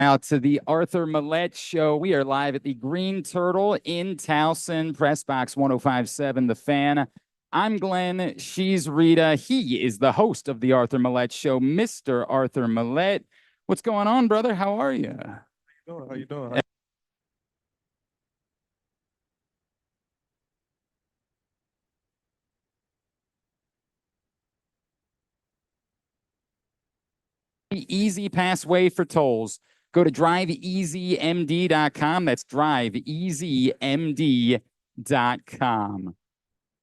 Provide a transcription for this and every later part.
Out to the Arthur Maulet Show. We are live at the Greene Turtle in Towson, Press Box 1057, The Fan. I'm Glenn. She's Rita. He is the host of the Arthur Maulet Show, Mr. Arthur Maulet. What's going on, brother? How are you? How you doing? Easy Passway for tolls. Go to driveeasymd.com. That's driveeasymd.com.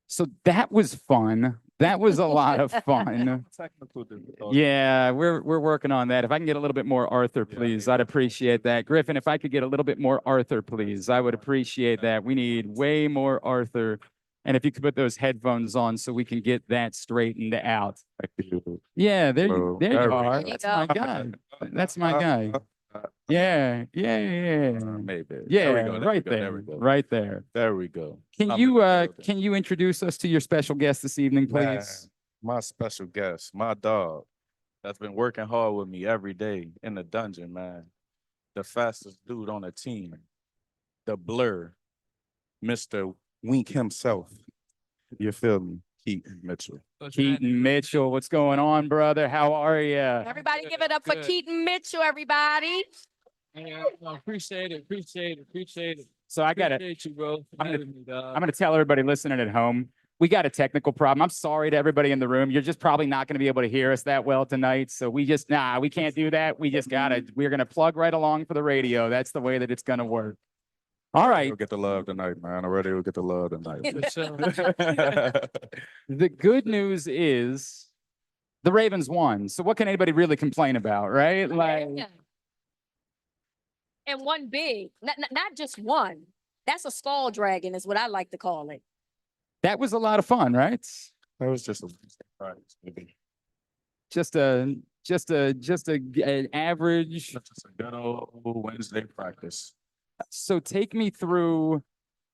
So that was fun. That was a lot of fun. Technical difficulty. Yeah, we're working on that. If I can get a little bit more Arthur, please, I'd appreciate that. Griffin, if I could get a little bit more Arthur, please, I would appreciate that. We need way more Arthur. And if you could put those headphones on so we can get that straightened out. Yeah, there you are. That's my guy. That's my guy. Yeah. Maybe. Yeah, There we go. right there. Right there. There we go. Can you introduce us to your special guest this evening, please? Man, my special guest, my dog, that's been working hard with me every day in the dungeon, man. The fastest dude on the team, the Blur, Mr. Wink himself. You feel me? Keaton Mitchell. Keaton Mitchell, what's going on, brother? How are you? Everybody give it up for Keaton Mitchell, everybody. Yeah, appreciate it. So I gotta, Appreciate you, bro. I'm gonna tell everybody listening at home, we got a technical problem. I'm sorry to everybody in the room. You're just probably not gonna be able to hear us that well tonight. So we can't do that. We're gonna plug right along for the radio. That's the way that it's gonna work. All right. We'll get the love tonight, man. Already we'll get the love tonight. The good news is the Ravens won. So what can anybody really complain about, right? Like, And one big, not just one. That's a skull dragon, is what I like to call it. that was a lot of fun, right? That was just a practice, maybe. Just an average. Just a good old Wednesday practice. So take me through.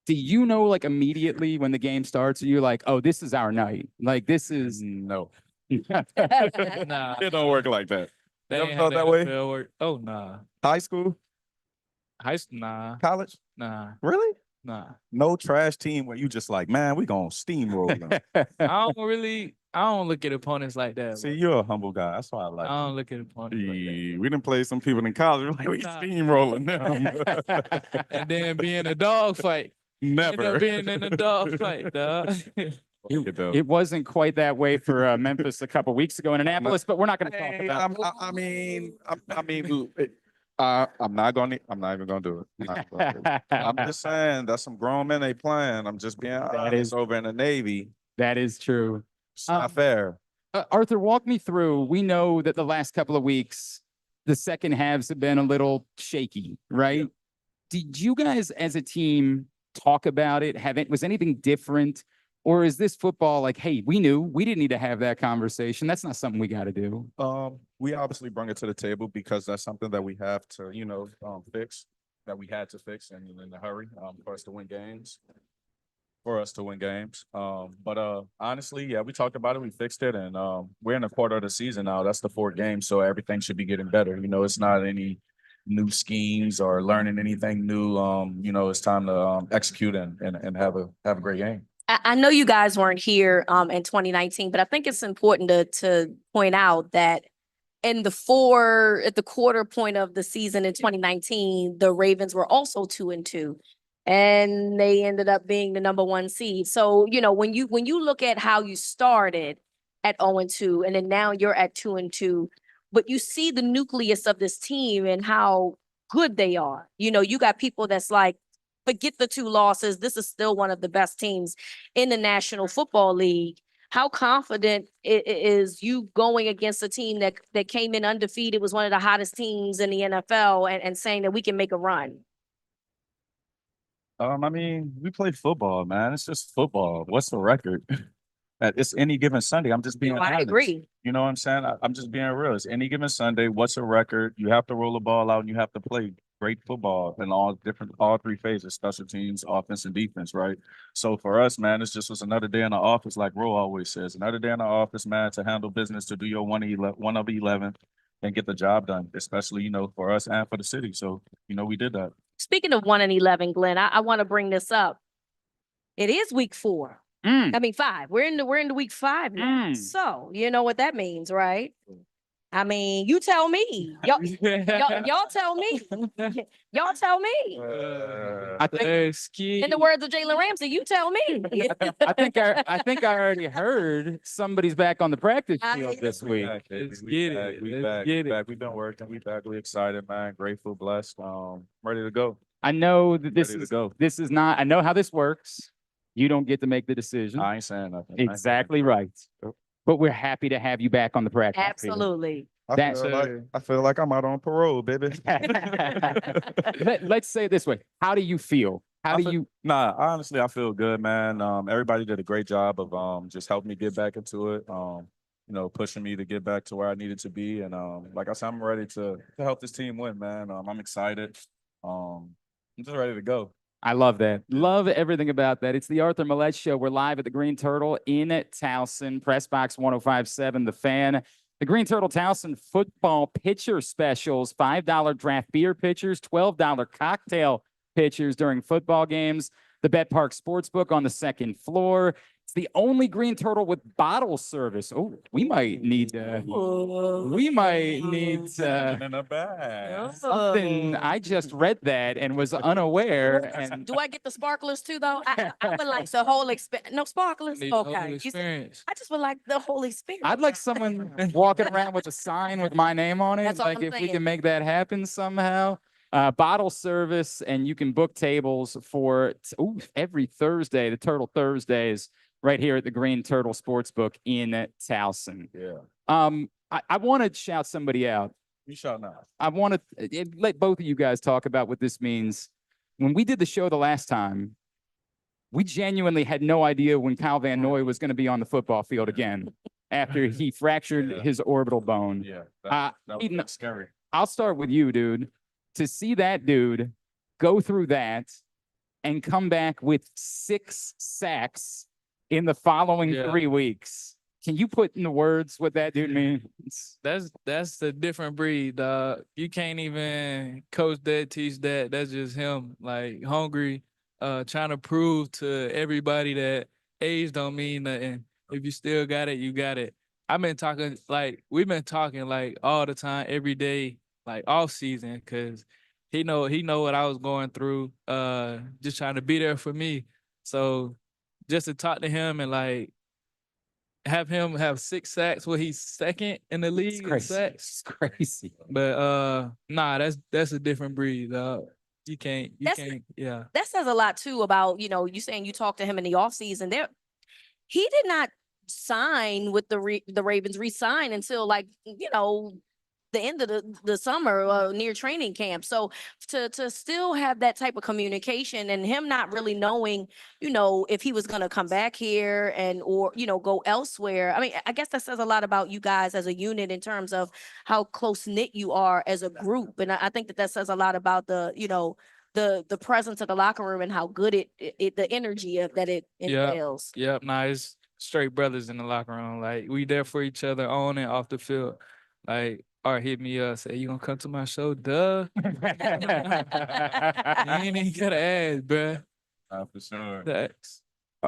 Do you know, like, immediately when the game starts, are you like, oh, this is our night? Like, this is No. Nah, It don't work like that. they You ever ain't felt had that way? NFL work. Oh, nah. High school, Nah, college? Really? nah. No trash team where you just like, man, we gonna steamroll them. I don't look at opponents like that. See, you're a humble guy. That's why I like I don't look at opponents like that. you. We didn't play some people in college. We're like, we Nah. steamrolling them. And then being a dog fight. End up Never. being in a dog fight, dog. It wasn't quite that way for Memphis a couple weeks ago in Annapolis, but we're not going to talk Hey, about. I'm not even gonna do it. I'm just saying that's some grown men they playing. I'm just being honest. is- Over in the Navy. That is true. It's not fair. Arthur, walk me through. We know that the last couple of weeks, the second halves have been a little shaky, right? Yeah. Did you guys as a team talk about it? Was anything different? Or is this football like, hey, we knew we didn't need to have that conversation. That's not something we got to do. We obviously bring it to the table because that's something that we have to, fix, that we had to fix and in a hurry, for us to win games. But honestly, yeah, we talked about it, we fixed it, and we're in a quarter of the season now. That's the 4th game, so everything should be getting better. It's not any new schemes or learning anything new. It's time to execute and have a great game. I know you guys weren't here in 2019, but I think it's important to point out that at the quarter point of the season in 2019, the Ravens were also 2-2, and they ended up being the number 1 seed. So, when you look at how you started at 0-2, and then now you're at 2-2, but you see the nucleus of this team and how good they are. You got people that's like, forget the 2 losses. This is still one of the best teams in the National Football League. How confident is you going against a team that came in undefeated, was one of the hottest teams in the NFL, and saying that we can make a run? We play football, man. It's just football. What's the record? It's any given Sunday. I'm just being honest. I agree. You know what I'm saying? I'm just being real. It's any given Sunday. What's a record? You have to roll the ball out and you have to play great football in all 3 phases, special teams, offense, and defense, right? So for us, man, it's just was another day in the office, like Ro always says. Another day in the office, man, to handle business, to do your 1 of 11, and get the job done, especially, for us and for the city. So, we did that. Speaking of 1-11, Glenn, I want to bring this up. It is week 4. Mm. I mean 5. We're in the week 5 now. Mm. So you know what that means, right? I mean, you tell me. Y'all tell me. Y'all tell me. I think In the words of Jalen Ramsey, you tell me. I think I already heard somebody's back on the practice field this week. Let's We get back, it. we Let's back, get we it. back. We've been working. We back. We excited, man. Grateful, blessed. Ready to go. I know that Ready to go. this is not. I know how this works. You don't get to make the decision. I ain't saying nothing. I ain't saying Exactly right. But we're happy to have you back on the practice field. Absolutely. That's I feel like I'm out on parole, baby. Let's say it this way. How do you feel? How do you? Nah, honestly, I feel good, man. Everybody did a great job of just helping me get back into it. Pushing me to get back to where I needed to be. And like I said, I'm ready to help this team win, man. I'm excited. I'm just ready to go. I love that. Love everything about that. It's the Arthur Maulet Show. We're live at the Greene Turtle in Towson, Press Box 105.7, The Fan. The Greene Turtle Towson football pitcher specials, $5 draft beer pitchers, $12 cocktail pitchers during football games. The Bet Park Sportsbook on the second floor. It's the only Greene Turtle with bottle service. Oh, we might need In a bag. something. I just read that and was unaware. And Do I get the sparklers too, though? I would like the whole experience. No sparklers? Need the whole Okay. You said- experience. I just would like the whole experience. I'd like someone walking around with a sign with my name on it. That's all Like I'm if we saying. can make that happen somehow. Bottle service, and you can book tables for every Thursday, the Turtle Thursdays, right here at the Greene Turtle Sportsbook in Towson. Yeah. I want to shout somebody out. You shall not. I want to let both of you guys talk about what this means. When we did the show the last time, we genuinely had no idea when Kyle Van Noy was going to be on the football field again after he fractured Yeah. his orbital bone. Yeah. Uh, That Keaton- was scary. I'll start with you, dude. To see that dude go through that and come back with 6 sacks in the following Yeah. 3 weeks. Can you put in the words what that dude means? That's a different breed, dog. You can't even coach that, teach that. That's just him, like hungry, trying to prove to everybody that age don't mean nothing. If you still got it, you got it. We've been talking like all the time, every day, like off season, cause he know what I was going through, just trying to be there for me. So just to talk to him and like have him have 6 sacks, where he's second in the It's league in crazy. sacks. It's crazy. But nah, that's a different breed, dog. You can't, yeah. That says a lot too about, you saying you talked to him in the offseason. He did not sign with the Ravens, re-sign until the end of the summer, near training camp. So to still have that type of communication and him not really knowing, if he was going to come back here or go elsewhere. I mean, I guess that says a lot about you guys as a unit in terms of how close knit you are as a group. And I think that says a lot about the presence of the locker room and how good the energy that it entails. Yep. Nah, it's straight brothers in the locker room. Like, we there for each other on and off the field. Like, Art hit me up, say, "You gonna come to my show?" Duh. You ain't even gotta ask, bruh. For sure. Thanks.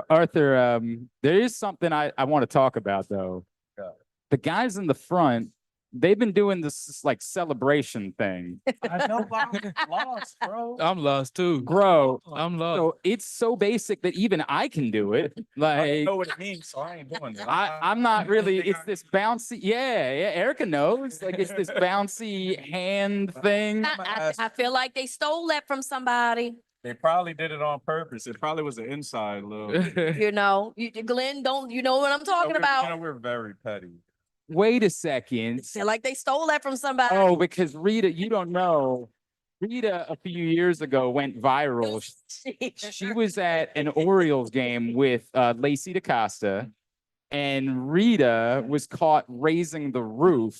Arthur, there is something I want to talk about, though. Yeah. The guys in the front, they've been doing this like celebration thing. I know I'm lost, bro. I'm lost too. Bro, I'm lost. so it's so basic that even I can do it. I Like, know what it means, so I ain't doing it. I'm not really, it's this bouncy, yeah, Erica knows. Like, it's this bouncy hand thing. I feel like they stole that from somebody. They probably did it on purpose. It probably was an inside little. Glenn, you know what I'm talking about. We're very petty. Wait a second. Feel like they stole that from somebody. Oh, because Reeta, you don't know. Reeta a few years ago went viral. She was at an Orioles game with Lacey DaCosta, and Reeta was caught raising the roof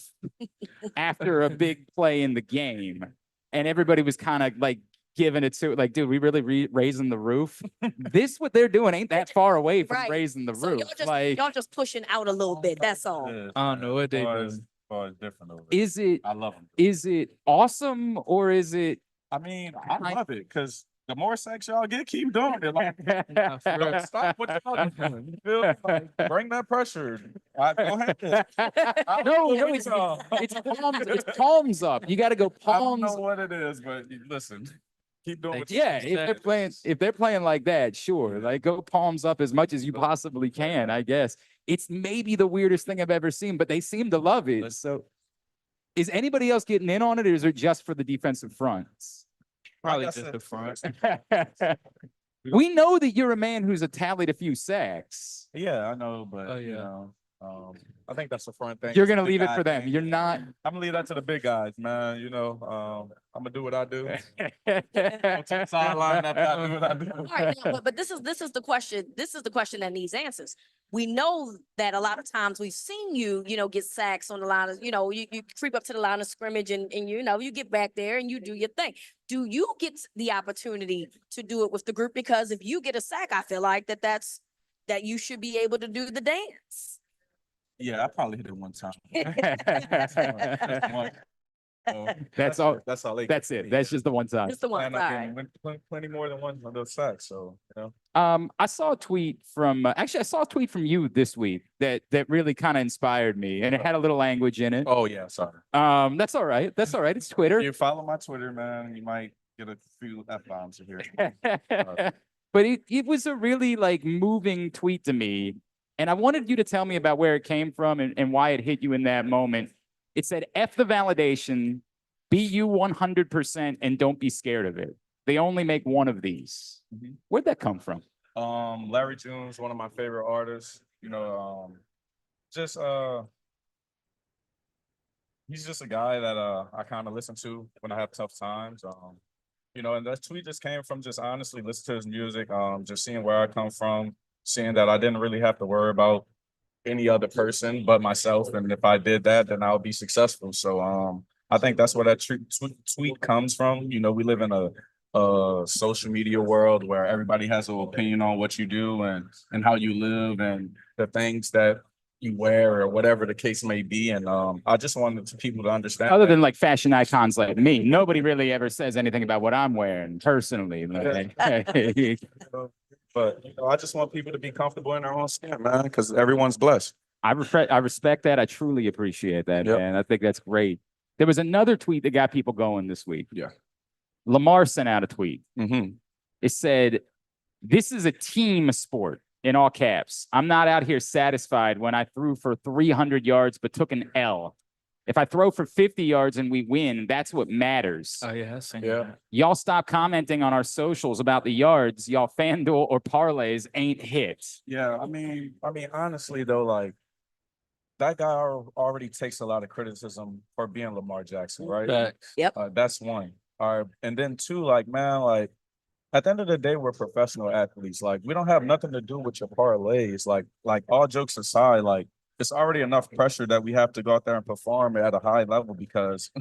after a big play in the game. And everybody was kind of like giving it to, like, dude, we really raising the roof? What they're doing ain't that far away from Right. raising the So roof. y'all just pushing out a little bit. That's all. I don't know what they As far as- doing. basketball is different over there. Is it I love them. is it awesome or is it I mean, I love it because the more sex y'all get, keep doing it. Like, For real. stop what y'all doing. You feel me? Like, bring that pressure. Go ahead. no, it's palms up. You got to go I don't palms. know what it is, but listen, keep doing Like, what you Yeah, do. if they're playing like that, sure. Like go palms up as much as you possibly can, I guess. It's maybe the weirdest thing I've ever seen, but they seem to love it. So is anybody else getting in on it, or is it just for the defensive fronts? Probably Like I just said, the front. We know that you're a man who's tallied a few sacks. Yeah, I know, but Oh, you yeah. know, I think that's a front thing. You're It's a gonna big leave it guy for them. thing. You're not. I'm gonna leave that to the big guys, man. You know, I'm gonna do what I do. Go to the sideline after I do what I do. All right, now, but this is the question. This is the question that needs answers. We know that a lot of times we've seen you, get sacks on the line of, you creep up to the line of scrimmage and you get back there and you do your thing. Do you get the opportunity to do it with the group? Because if you get a sack, I feel like that you should be able to do the dance. Yeah, I probably hit it one time. Just one. So, That's all. That's all. That's it. That's just the one time. Just the one. Plan All on right. getting plenty more than one of those sacks. So I saw a tweet from actually I saw a tweet from you this week that really kind of inspired me, and it had a little language in it. Oh yeah, sorry. That's all right. That's all right. It's Twitter. If you follow my Twitter, man, you might get a few F-bombs here. But it was a really like moving tweet to me. And I wanted you to tell me about where it came from and why it hit you in that moment. It said, F the validation, be you 100% and don't be scared of it. They only make one of these. Mhm. Where'd that come from? Larry June's one of my favorite artists. You know, just he's just a guy that I kind of listen to when I have tough times. You know, and that tweet just came from just honestly listening to his music, just seeing where I come from, seeing that I didn't really have to worry about any other person but myself. And if I did that, then I'll be successful. So I think that's where that tweet comes from. You know, we live in a social media world where everybody has an opinion on what you do and how you live and the things that you wear or whatever the case may be. And I just wanted people to understand. Other that. than like fashion icons like me, nobody really ever says anything about what I'm wearing personally. Like, But you know, I just want people to be comfortable in their own skin, man, because everyone's blessed. I respect that. I truly appreciate that, Yep. man. I think that's great. There was another tweet that got people going this week. Yeah. Lamar sent out a tweet. Mm-hmm. It said, "This is a team sport," in all caps. "I'm not out here satisfied when I threw for 300 yards but took an L. If I throw for 50 yards and we win, that's what matters. Oh yeah, I seen Yeah. that. Y'all stop commenting on our socials about the yards. Y'all FanDuel or parlays ain't hit." Yeah, I mean, honestly though, like that guy already takes a lot of criticism for being Lamar Jackson, right? Facts. That's one. All right, and then two, like man, like at the end of the day, we're professional athletes. Like we don't have nothing to do with your parlays. Like all jokes aside, like it's already enough pressure that we have to go out there and perform at a high level because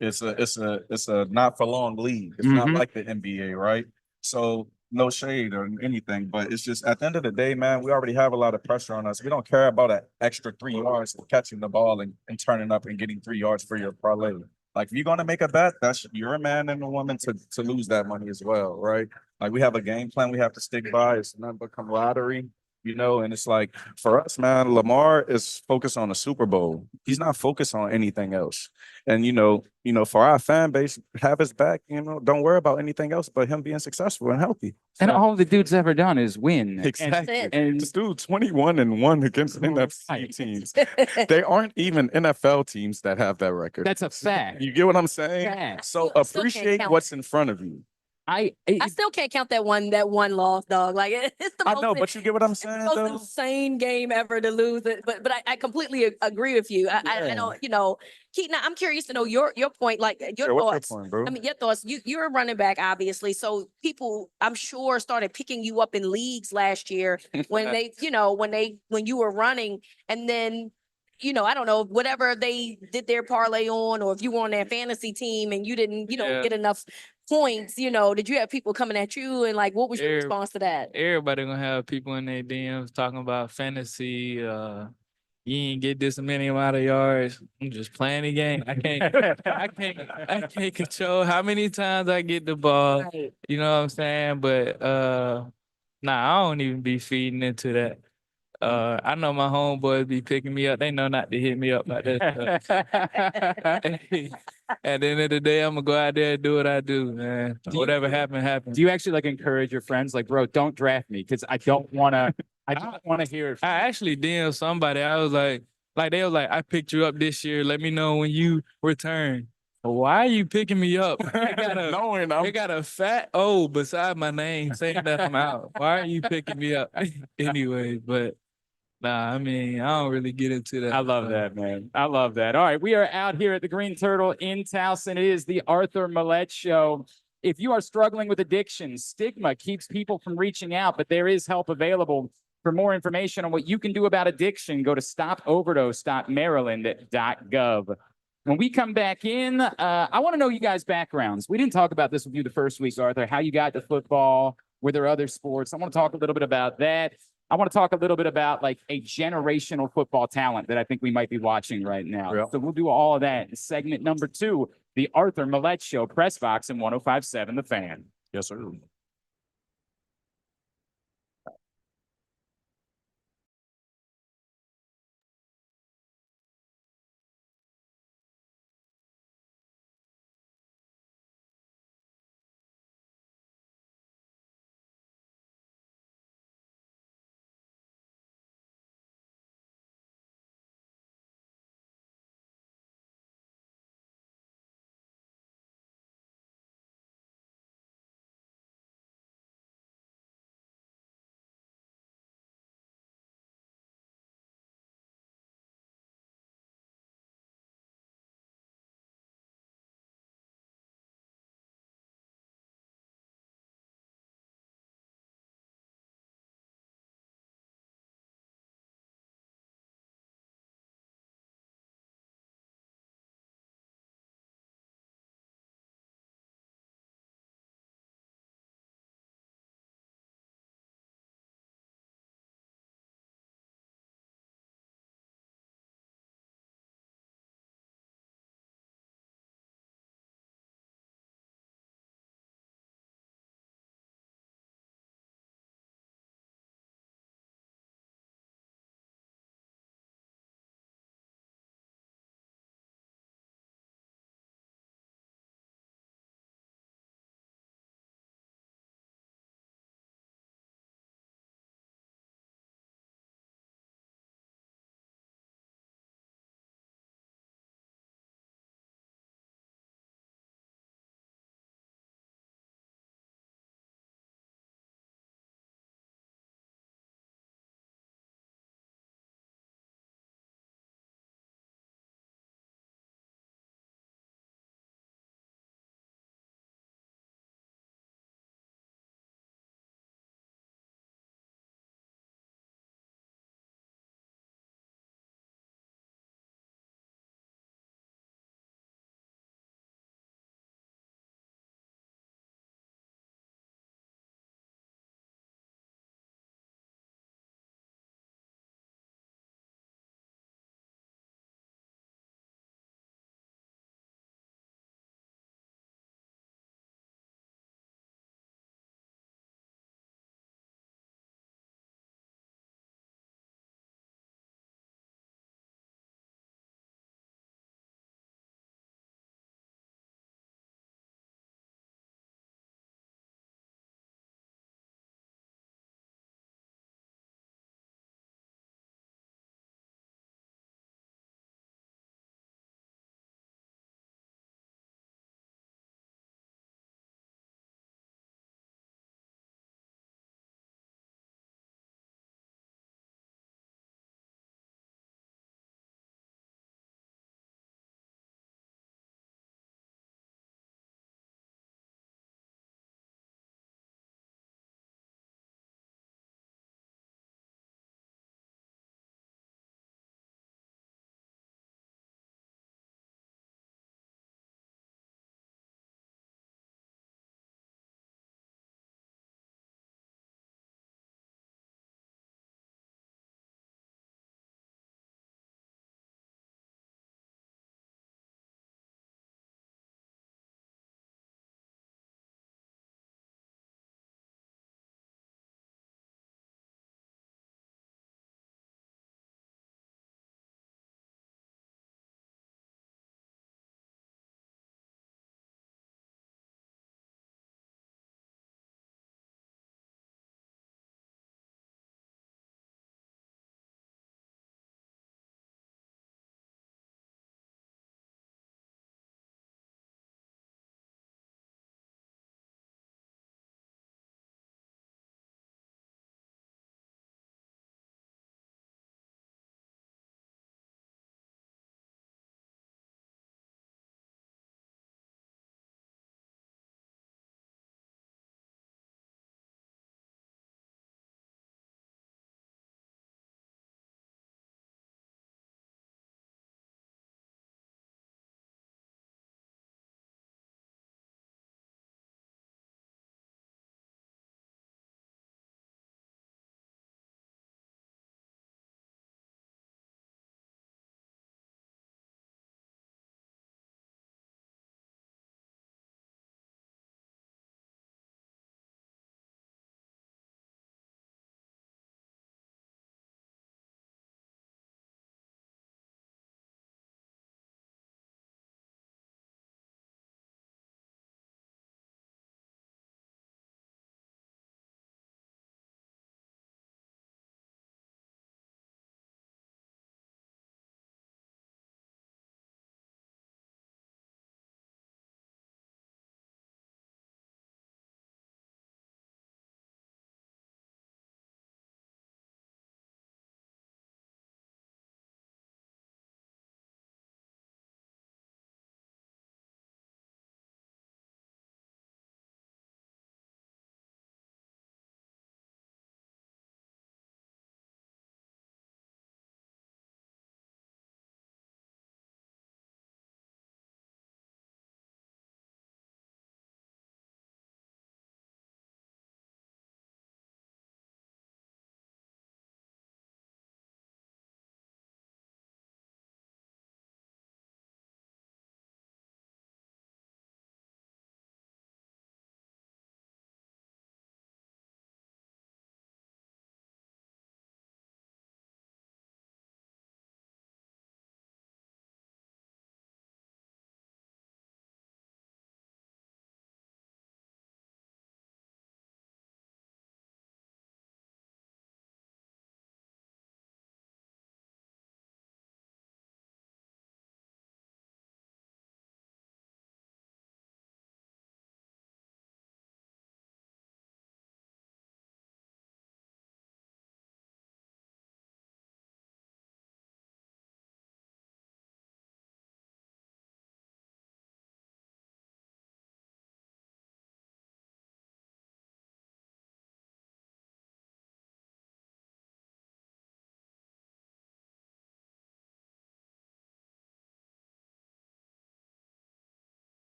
it's a not for long league. It's not Mhm. like the NBA, right? So no shade or anything, but it's just at the end of the day, man, we already have a lot of pressure on us. We don't care about an extra 3 yards of catching the ball and turning up and getting 3 yards for your parlay. Like if you're gonna make a bet, you're a man and a woman to lose that money as well, right? Like we have a game plan we have to stick by. It's nothing but camaraderie, you know, and it's like for us, man, Lamar is focused on the Super Bowl. He's not focused on anything else. And you know, for our fan base, have his back, you know, don't worry about anything else but him being successful and healthy. And all the dude's ever done is win. Exactly. it. And This dude 21-1 against NFC Right. teams. They aren't even NFL teams that have that record. that's a fact. You get what I'm saying? Fact. So I still can't appreciate count. what's in front of you. I still can't count that one loss, dog. Like it's the I most, know, but you get what I'm it's the saying, most though? insane game ever to lose it. But I completely agree with you. I Yeah. don't, Keaton, I'm curious to know your point, like your Yeah, what's thoughts. your point, bro? I mean, your thoughts. You're a running back, obviously. So people, I'm sure, started picking you up in leagues last year when they, when you were running, and then, I don't know, whatever they did their parlay on, or if you were on that fantasy team and you didn't, Yeah. get enough points, did you have people coming at you, and like, what was your response to that? Everybody gonna have people in their DMs talking about fantasy, you ain't get this many amount of yards. I'm just playing the game. I can't control how many times I get the ball. You know what I'm saying? But nah, I don't even be feeding into that. I know my homeboys be picking me up. They know not to hit me up like that. At the end of the day, I'm gonna go out there and do what I do, man. Whatever happen, happen. Do you actually like encourage your friends, like, bro, don't draft me because I don't want to. I don't want to hear it. I actually DM somebody. I was like they was like, I picked you up this year. Let me know when you return. Why are you picking me up? Knowing They got a fat O beside my name saying that I'm out. Why are you picking me up? Anyway, but nah, I mean, I don't really get into that. I love that, man. I love that. All right, we are out here at the Greene Turtle in Towson. It is the Arthur Maulet Show. If you are struggling with addiction, stigma keeps people from reaching out, but there is help available. For more information on what you can do about addiction, go to stopoverdose.maryland.gov. When we come back in, I want to know you guys' backgrounds. We didn't talk about this with you the first week, Arthur, how you got to football, were there other sports? I want to talk a little bit about that. I want to talk a little bit about like a generational football talent that I think we might be watching right now. Yeah. So we'll do all of that in segment number 2, the Arthur Maulet Show, Press Box and 105.7 The Fan. Yes, sir.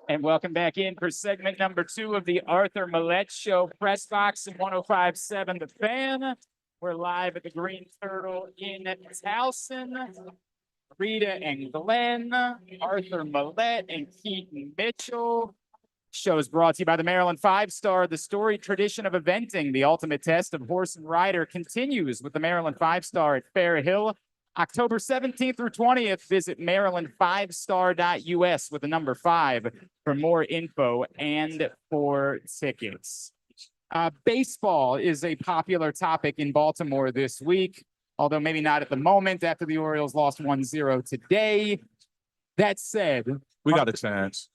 And welcome back in for segment number 2 of the Arthur Maulet Show, Press Box and 105.7 The Fan. We're live at the Greene Turtle in Towson. Reeta and Glenn, Arthur Maulet and Keaton Mitchell. Show is brought to you by the Maryland 5-Star. The storied tradition of eventing the ultimate test of horse and rider continues with the Maryland 5-Star at Fair Hill. October 17th through 20th, visit maryland5star.us with the number 5 for more info and for tickets. Baseball is a popular topic in Baltimore this week, although maybe not at the moment after the Orioles lost 1-0 today. That said, We got a chance.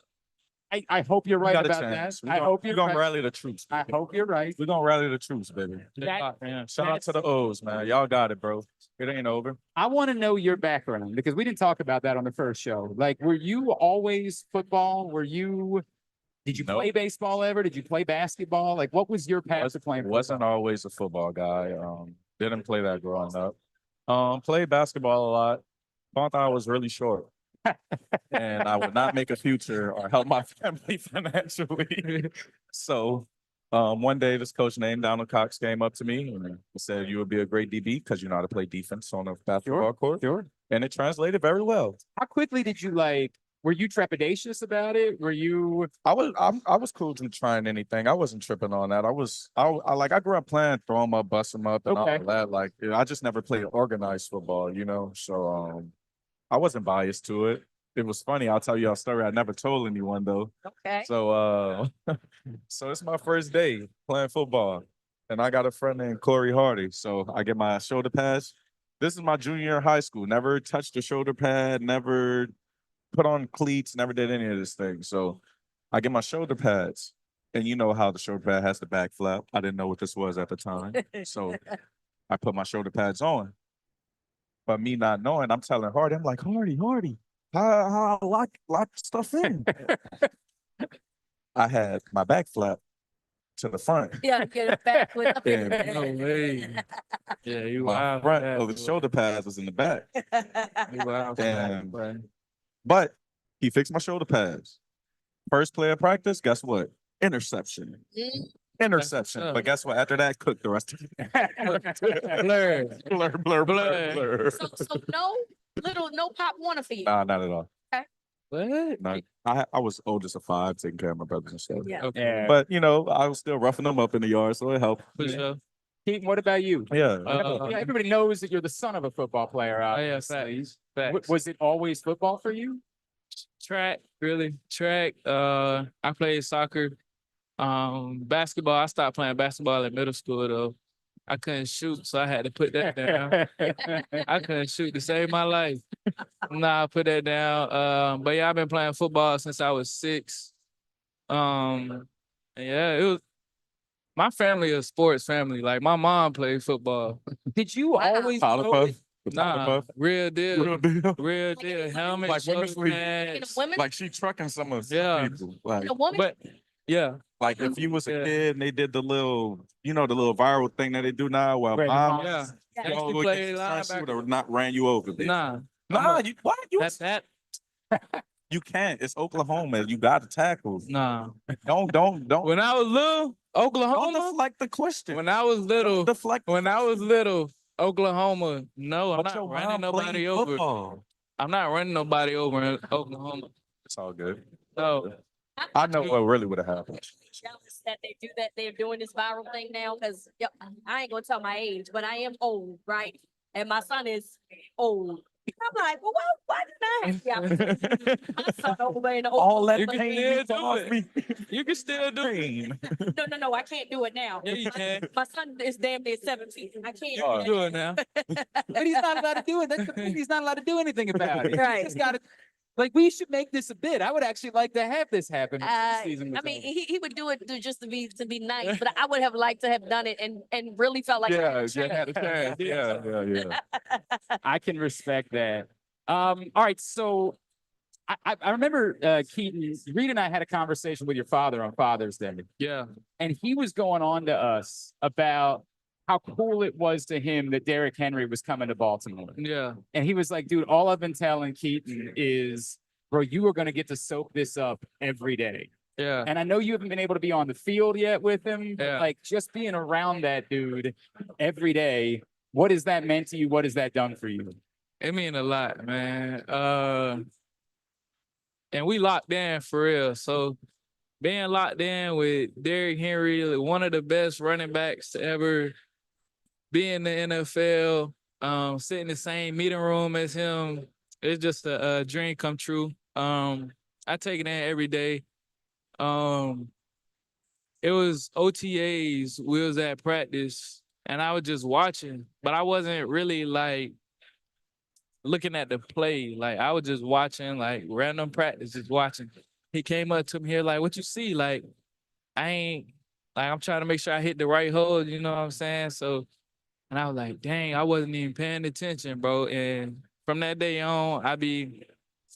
I hope you're We right got a about that. chance. I hope We're you're gonna right. rally the troops. I hope you're right. We're gonna rally the troops, baby. That- Man, shout out to the O's, man. Y'all got it, bro. It ain't over. I want to know your background because we didn't talk about that on the first show. Like, were you always football? Did you Nope. play baseball ever? Did you play basketball? Like, what was your path to playing Wasn't football? always a football guy. Didn't play that growing up. Played basketball a lot. Thought I was really short. And I would not make a future or help my family financially. So one day this coach named Donald Cox came up to me and said, "You would be a great DB because you know how to play defense on a basketball court." Sure. And it translated very well. How quickly did you were you trepidatious about it? Were you I was cool to trying anything. I wasn't tripping on that. I grew up playing throw 'em up, bust 'em up, and all Okay. that. Like I just never played organized football, you know. So I wasn't biased to it. It was funny. I'll tell you a story I never told anyone though. Okay. So so it's my first day playing football, and I got a friend named Corey Hardy. So I get my shoulder pads. This is my junior year of high school. Never touched a shoulder pad. Never put on cleats, never did any of this thing. So I get my shoulder pads, and you know how the shoulder pad has the back flap. I didn't know what this was at the time. So I put my shoulder pads on. But me not knowing, I'm telling Hardy, I'm like, Hardy, how I lock stuff in. I had my back flap to the front. Yeah, get it back with Yeah, No way. Yeah, you My wild. front for of the that, shoulder pads was in the back. boy. You wild for that, Damn. boy. But he fixed my shoulder pads. First play of practice, guess what? Interception. Interception. up. But guess what? After that, cooked the rest of it. Blur. Blur. So no Pop Warner for you. Nah, not at all. What? No. I was oldest of 5, taking care of my brothers and stuff. Yeah. Okay. Yeah. But you know, I was still roughing them up in the yard, so it helped. For sure. Keaton, what about you? Yeah. Yeah, everybody knows that you're the son of a football player. Oh, yeah, Obviously. facts. Facts. Was it always football for you? Track, really. Track. I played soccer. Basketball. I stopped playing basketball in middle school though. I couldn't shoot, so I had to put that down. I couldn't shoot to save my life. Nah, I put that down. But yeah, I've been playing football since I was 6. And yeah, it was my family is a sports family. Like my mom played football. Did you Wow. always Powder know puff. that- The powder Nah, puff. real deal. Real deal. Real deal. Helmet, Like women's shoulder league. pads. Women, Like she trucking some of Yeah. people. Like, a woman. But yeah, like if you was a Yeah. kid and they did the little, you know, the little viral thing that they do now. Well, Right, the mom, mom- yeah. Yeah. I used to yo, play your son, she linebacker. would have not ran you over. Bitch. Nah, Nah, you what? that You can't. It's Oklahoma. You got to tackle. nah. Don't. When I was little, Don't Oklahoma. deflect the question. When I was little, deflect. when I was little, Oklahoma. No, I'm But your not running mom nobody played over. football. I'm not running nobody over in Oklahoma. It's all good. No, I know what really would have happened. Jealous that they do that. They're doing this viral thing now because I ain't gonna tell my age, but I am old, right? And my son is old. I'm like, well, why didn't I? Yeah, my son over in the old. All that You can pain still you do caused it. me. you can still do it. No, I can't do it now. Yeah, you can. My son is damn near 17. I can't. Oh, Do it now. But he's not allowed to do it. That's the thing. He's not allowed to do anything about it. Right. He's got to. Like, we should make this a bit. I would actually like to have this happen. If the I season was mean, over. he would do it just to be nice, but I would have liked to have done it and really felt like I had a chance. a chance. Yeah. I can respect that. All right, so I remember Keaton, Reed and I had a conversation with your father on Father's Day, Yeah. and he was going on to us about how cool it was to him that Derrick Henry was coming to Baltimore. Yeah. And he was like, dude, all I've been telling Keaton is, bro, you are going to get to soak this up every day. Yeah. And I know you haven't been able to be on the field yet with him, but Yeah. like just being around that dude every day, what has that meant to you? What has that done for you? It mean a lot, man. And we locked in for real. So being locked in with Derrick Henry, like, one of the best running backs to ever be in the NFL, sit in the same meeting room as him, it's just a dream come true. I take it in every day. It was OTAs, we was at practice, and I was just watching, but I wasn't really like looking at the play. Like I was just watching, like random practice, just watching. He came up to me here, like, what you see? Like, I'm trying to make sure I hit the right hole, you know what I'm saying? So, and I was like, dang, I wasn't even paying attention, bro. And from that day on, I be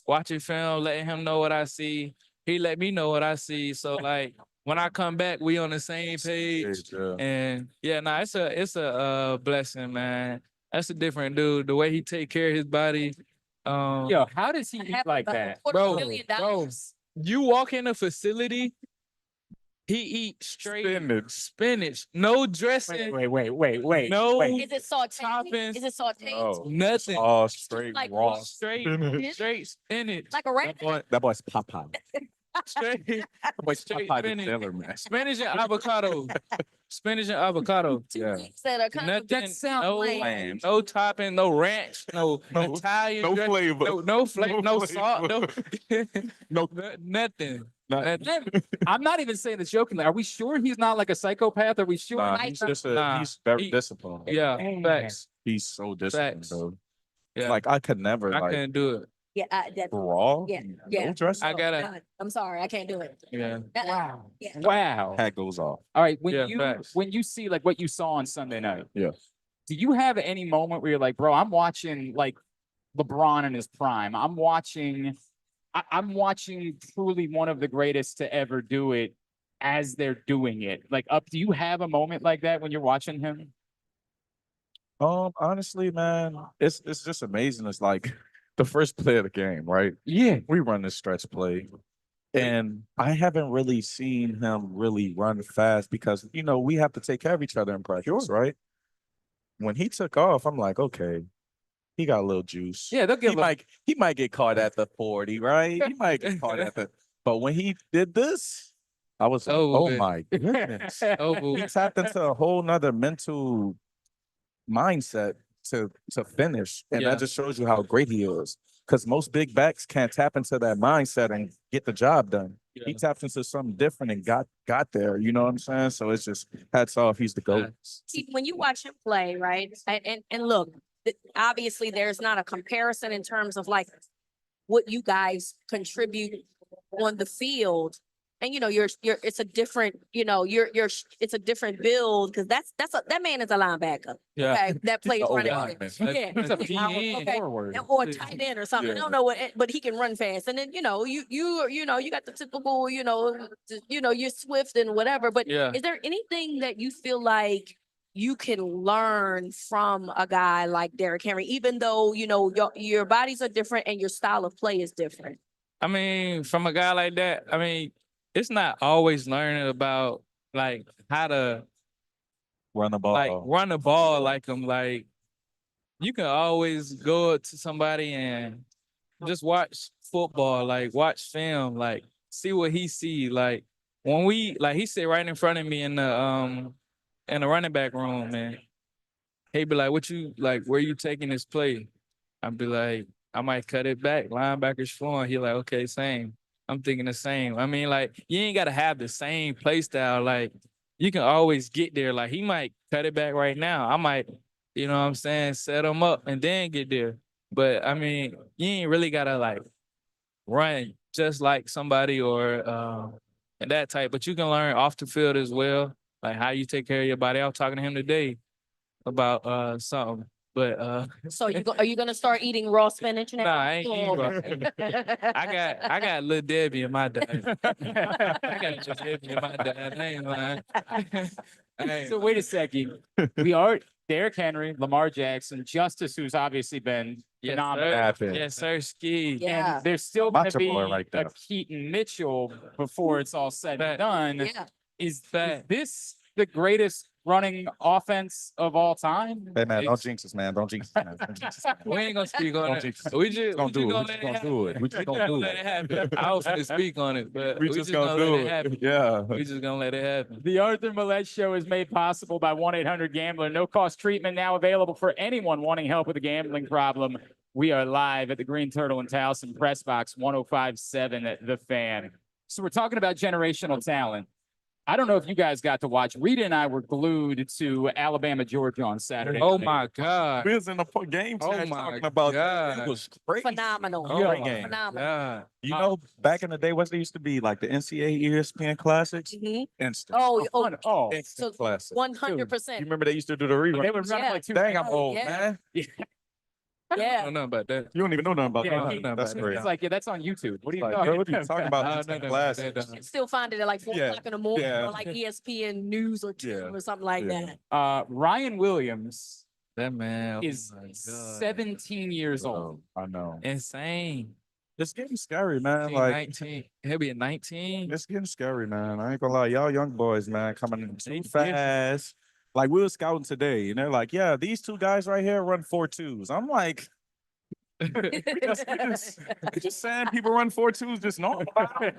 watching film, letting him know what I see. He let me know what I see. So like when I come back, we on the same page. And yeah, nah, it's a blessing, man. That's a different dude. The way he take care of his body. Yo, how does he eat like that? Bro, Bro, you walk in a facility, he eat straight spinach, no dressing, Wait. no is it sauteed? toppings, Is it sauteed? nothing. All straight Like raw. Straight spinach. Like a rat? That boy's Popeye. Straight, That boy's straight Popeye the spinach. Sailor Man. Spinach and avocado. Spinach and avocado. Yeah. That are kind of Nothing, no, bland. no topping, no ranch, no Italian no dress, flavor. no flavor, no salt, no, No. nothing. Not- Nothing. I'm not even saying this jokingly. Are we sure he's not like a psychopath? Are we sure? Nah, Like- he's just Nah, he's very he- disciplined. Yeah, Man. facts. He's so disciplined, Facts. bro. Yeah, Like I could never I like couldn't do it. Yeah, that's raw. Yeah, No yeah. dressing. I gotta. God, I'm sorry, I can't do it. Yeah. Wow. Yeah. Wow. Hat goes off. All right. Yeah, facts. When you see like what you saw on Sunday night, Yeah. do you have any moment where you're like, bro, I'm watching like LeBron in his prime. I'm watching truly one of the greatest to ever do it as they're doing it. Like do you have a moment like that when you're watching him? Honestly, man, it's just amazing. It's like the first play of the game, right? Yeah. We run this stretch play, and I haven't really seen him really run fast because we have to take care of each other in practice, right? When he took off, I'm like, okay, he got a little juice. Yeah, they'll get He might get caught at the 40, right? He might get caught at the. But when he did this, I was like, oh my goodness. He tapped into a whole nother mental mindset to finish, and Yeah. that just shows you how great he is. Because most big backs can't tap into that mindset and get the job done. Yeah. He tapped into something different and got there. You know what I'm saying? So it's just hats off. He's the GOAT. See, when you watch him play, right? And look, obviously there's not a comparison in terms of like what you guys contribute on the field. And it's a different, it's a different build because that man is a linebacker. Yeah. Okay, that plays Oh, running. lineman. Yeah. He's a PN. Okay. forward. Or a tight end or something. I Yeah. don't know what, but he can run fast. And then you got the typical, you're swift and whatever. But Yeah. is there anything that you feel like you can learn from a guy like Derrick Henry, even though your bodies are different and your style of play is different? I mean, from a guy like that, I mean, it's not always learning about like how to Run the ball. like run the ball like him. Like you can always go up to somebody and just watch football, like watch film, like see what he see. Like when he sit right in front of me in the running back room, and he'd be like, "What you like? Where you taking this play?" I'd be like, "I might cut it back. Linebacker's flowing." He like, "Okay, same." I'm thinking the same. I mean, like, you ain't gotta have the same play style. Like, you can always get there. Like, he might cut it back right now. I might, you know what I'm saying, set him up and then get there. But I mean, you ain't really gotta like run just like somebody or and that type. But you can learn off the field as well, like how you take care of your body. I was talking to him today about something. But So are you gonna start eating raw spinach now? nah, I ain't eating raw. I got Lil Debbie in my diet. I got Lil Debbie in my diet. I ain't lying. Hey, So wait a second. We are Derrick Henry, Lamar Jackson, Justice, who's obviously been yes, phenomenal. sir. Happened. Yes, sir. Ski. Yeah. And there's still going to Macho be boy right a there. Keaton Mitchell before it's all said and Fact. done. Yeah. Is Fact. this the greatest running offense of all time? Hey man, don't It's- jinx us, man. Don't jinx us, man. Don't jinx us, man. We ain't gonna speak on Don't it. jinx us. We just gonna do it. gonna We let just it gonna happen. do it. We just gonna do let it. it happen. I was gonna speak on it, but We we just just gonna gonna let do it happen. it. Yeah. We just gonna let it happen. The Arthur Maulet Show is made possible by 1-800-GAMBLER. No cost treatment now available for anyone wanting help with a gambling problem. We are live at the Greene Turtle Towson Press Box 1057 at The Fan. So we're talking about generational talent. I don't know if you guys got to watch. Rita and I were glued to Alabama, Georgia on Saturday. Oh night. my God. We was in the game Oh chat my talking about that. God. It was great. Phenomenal. Oh Great my game. Phenomenal. God. You know, back in the day, what they used to be like the NCAA ESPN Classics? Mhm. Instant. Oh, Instant so classic. 100%. You remember they used to do the rerun? They would run Yeah. like 2 Dang, I'm Oh, old, yeah. man. I Yeah. don't know about that. You don't even know nothing about Yeah, that. he- That's but great. It's like, yeah, that's on YouTube. What are you Like, talking bro, what are you about? talking about? I Instant don't know classic. about that. You still find it at like 4 Yeah. o'clock in the morning Yeah. on like ESPN News or 2 Yeah. or something like Yeah. that. Ryan Williams That man is oh my God. 17 years old. I know. Insane. It's getting scary, man. He Like, 19. He'll be at 19. it's getting scary, man. I ain't gonna lie. Y'all young boys, man, coming in They too fast. Like, we were scouting today, and they're like, yeah, these two guys right here run 4.2s. I'm like, just saying people run 4.2s just normal. I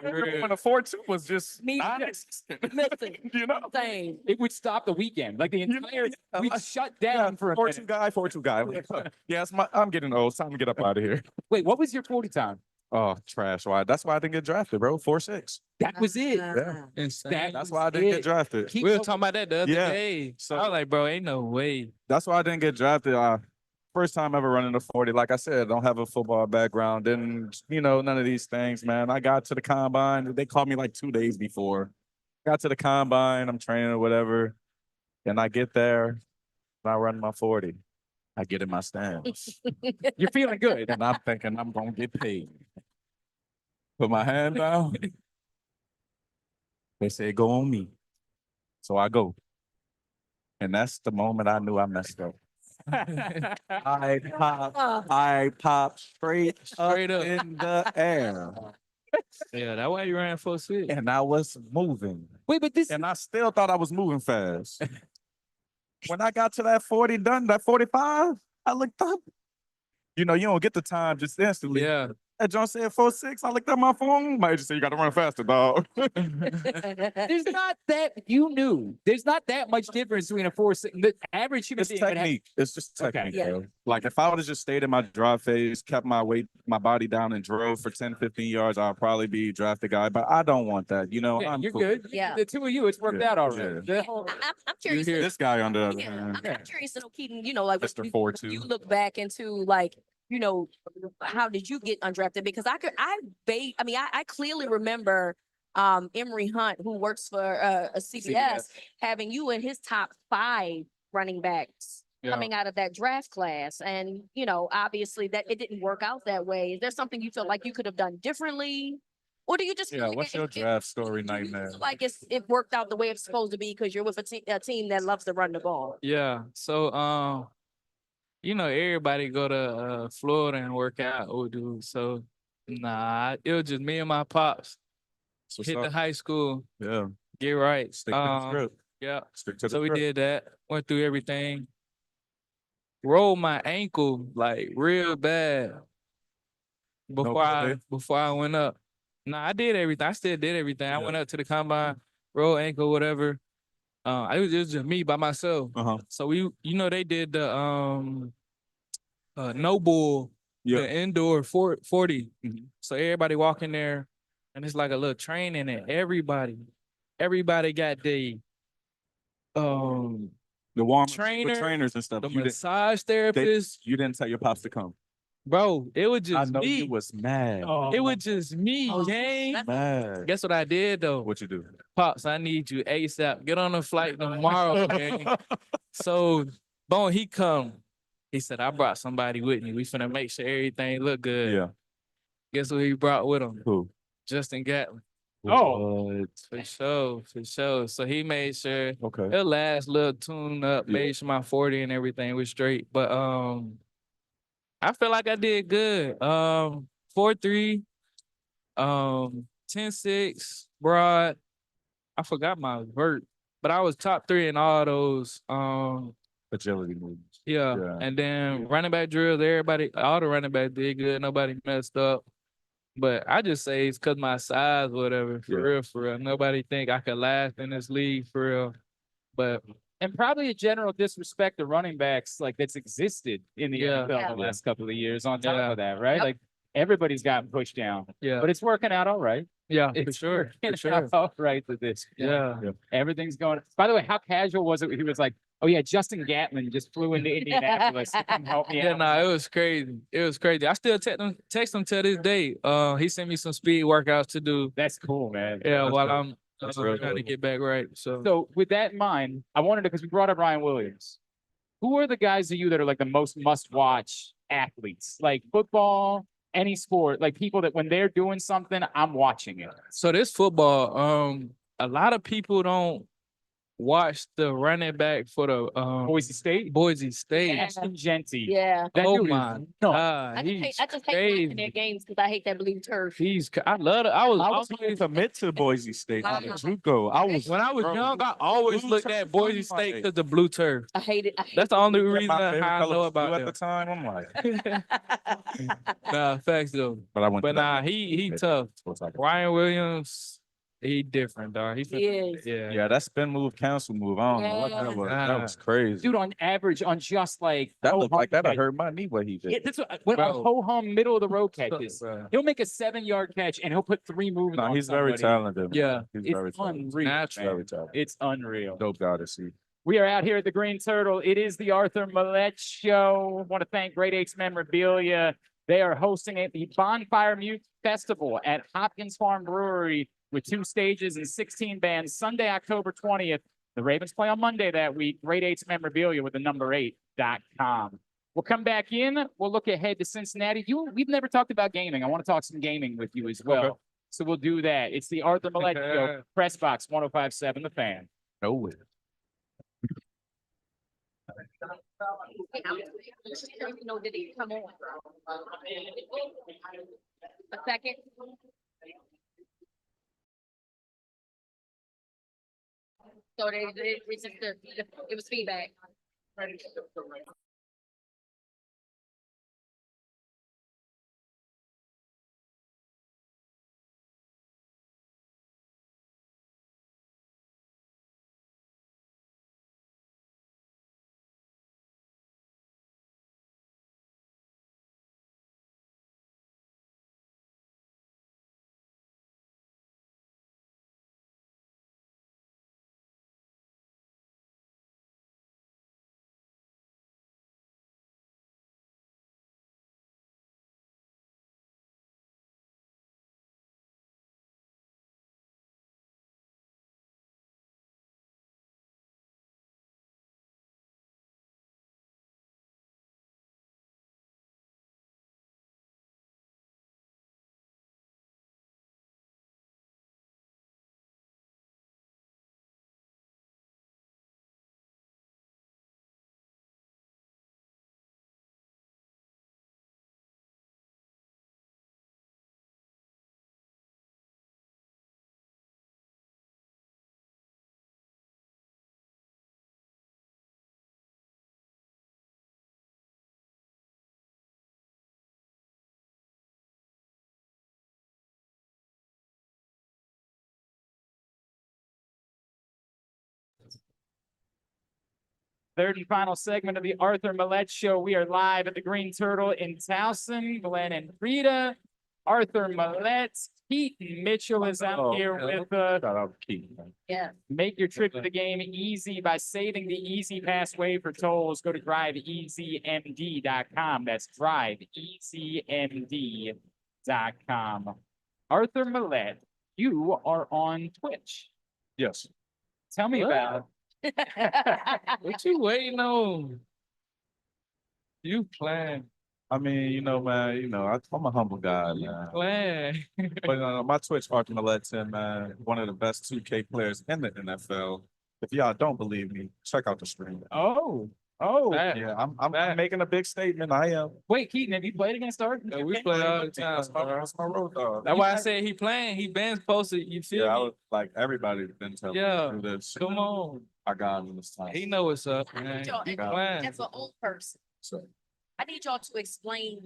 remember when a 4.2 was just Me- non-existent. Listen, You know? same. It would stop the weekend. Like the You know, entire, yeah, we like- shut down for a 4.2 minute. guy, 4.2 guy. Yeah, I'm getting old. It's time to get up out of here. Wait, what was your 40 time? Oh, trash. Why? That's why I didn't get drafted, bro. 4.6. That was it. Yeah. Insane. That's why I didn't get drafted. We were talking about that the other Yeah. day. So- I was like, bro, ain't no way. That's why I didn't get drafted. First time ever running a 40. Like I said, I don't have a football background. Didn't, none of these things, man. I got to the combine. They called me like 2 days before. Got to the combine. I'm training or whatever. And I get there. And I run my 40. I get in my stands. You're feeling good. And I'm thinking I'm going to get paid. Put my hand down. They say, go on me. So I go. And that's the moment I knew I messed up. I popped straight Straight up. in the air. Yeah, that's why you ran 4.6. And I was moving. Wait, but this, And I still thought I was moving fast. When I got to that 40 done, that 45, I looked up. You don't get the time just instantly. Yeah. That John said 4.6. I looked at my phone. My agent said, you got to run faster, dog. there's not that, there's not that much difference between a 4, 6. The average human It's being would have- technique. It's just Okay. technique, Yeah. bro. Like, if I would have just stayed in my drive phase, kept my weight, my body down, and drove for 10, 15 yards, I'll probably be drafted guy. But I don't want that. Yeah, I'm you're cool. good. Yeah. The two of you, it's worked Yeah, out already. yeah. The whole- I'm curious. hear- This guy on the Yeah, Yeah. I'm curious to know, Keaton, like Mr. when 4.2. you look back into like, how did you get undrafted? Because I clearly remember Emory Hunt, who works for a CBS, having you in his top 5 running backs Yeah. coming out of that draft class. And, obviously that it didn't work out that way. Is there something you feel like you could have done differently? Or do you just feel Yeah, like what's your it- draft story do you nightmare? feel like it worked out the way it's supposed to be because you're with a team that loves to run the ball? Yeah. So everybody go to Florida and work out or do. So it was just me and my pops. That's what's Hit the up. high school, Yeah, get right. stick to the script. Yeah. Stick to the So we script. did that. Went through everything. Rolled my ankle like real bad before I went up. Nah, I did everything. I still did everything. I Yeah. went up to the combine, rolled ankle, whatever. It was just me by myself. Uh-huh. So they did the no bull, Yeah. the indoor 40. Mhm. So everybody walk in there, and it's like a little training, and everybody got the The warm Trainer, trainers and stuff. the You didn't, massage therapist. you didn't tell your pops to come. Bro, it was I just know me. you was mad. Oh, It was just me, Oh, gang. Mad. Guess what I did though? What you do? Pops, I need you ASAP. Get on a flight tomorrow, gang. So, boom, he come. He said, I brought somebody with me. We finna make sure everything look good. Yeah. Guess what he brought with him? Who? Justin Gatlin. Oh. For sure, for sure. So he made sure Okay. the last little tune up, Yeah. made sure my 40 and everything was straight. But I feel like I did good. 4-3, 10-6, broad. I forgot my vert, but I was top 3 in all those. Agility moves. Yeah. Yeah. And then running back drills, everybody, all the running backs did good. Nobody messed up. But I just say it's because my size, whatever, for Yeah. real, for real. Nobody think I could last in this league, for real. But And probably a general disrespect to running backs like that's existed in the Yeah. NFL the last couple of years on top Yeah. of that, right? Yep. Like everybody's gotten pushed down. yeah, But it's working out all right. yeah, for It's sure, working for sure. out all right with this. Yeah. Everything's going. By the way, how casual was it? He was like, "Oh yeah, Justin Gatlin just flew into Indianapolis to come help me Yeah, out." nah, it was crazy. It was crazy. I still text him to this day. He sent me some speed workouts to do. That's cool, man. Yeah, That's while dope. I'm That's trying real to dope. get back right. So So with that in mind, I wanted to because we brought up Ryan Williams. Who are the guys to you that are like the most must-watch athletes? Like football, any sport, like people that when they're doing something, I'm watching it. so this football, a lot of people don't watch the running back for the Boise State, Boise State. Ashton Genty. Yeah. That Oh dude is my nuts. God, I he's just hate watching their crazy. games because I hate that blue turf. I love it. I was I was always commit to Boise State out of JUCO. I was when I was bro, young, I always blue looked turf, at Boise I'm State like- because the blue turf. I hate it. I hate That's the only blue reason my favorite how I color know was about blue at them. the time. I'm like, Nah, facts though. but I went. But to that nah, one. he tough. What's like- Ryan Williams, he different, dog. He is. Yeah. Yeah, that spin move, cancel move. I don't know what that was. That was crazy. Dude, on average, on just like That looked like that. I catch- heard my knee what he did. Yeah, that's what a Bro. ho hum middle of the road catches. Bro. He'll make a 7-yard catch and he'll put 3 moves. No, on he's very somebody. talented. man. Yeah. He's It's very talented. unreal. Natural. man. Very talented. It's unreal. Dope guy to see. We are out here at the Greene Turtle. It is the Arthur Maulet Show. Want to thank Great Eights Memorabilia. They are hosting the Bonfire Music Festival at Hopkins Farm Brewery with 2 stages and 16 bands. Sunday, October 20th. The Ravens play on Monday that week. Great Eights Memorabilia with the number8.com. We'll come back in. We'll look ahead to Cincinnati. We've never talked about gaming. I want to talk some gaming with you as well. Okay. So we'll do that. It's the Arthur Maulet Show. Press Box 1057 The Fan. No way. Did he come on? A second. So it was feedback. Third and final segment of the Arthur Maulet Show. We are live at the Greene Turtle in Towson. Glenn and Reeta, Arthur Maulet, Keaton Mitchell is out here with Shout out to Keaton. man. Yeah. Make your trip to the game easy by saving the Easy Pass waiver tolls. Go to driveeasymd.com. That's driveeasymd.com. Arthur Maulet, you are on Twitch. Yes. Tell me What? about What you waiting on? You playing? I mean, man, I'm a humble guy, man. Playing. But my Twitch, Arthur Maulet Show, man, one of the best 2K players in the NFL. If y'all don't believe me, check out the stream. Fact. Yeah, I'm Fact. making a big statement. I am. Wait, Keaton, have you played against Arthur? Yeah, we play all the time. That's my road dog. That's why I said he playing. He been posted. You feel Yeah, I me? was like everybody's been telling Yeah. me through this. Come on. I got him this time. He know what's up, I man. need y'all, He playing. as an old person, So, I need y'all to explain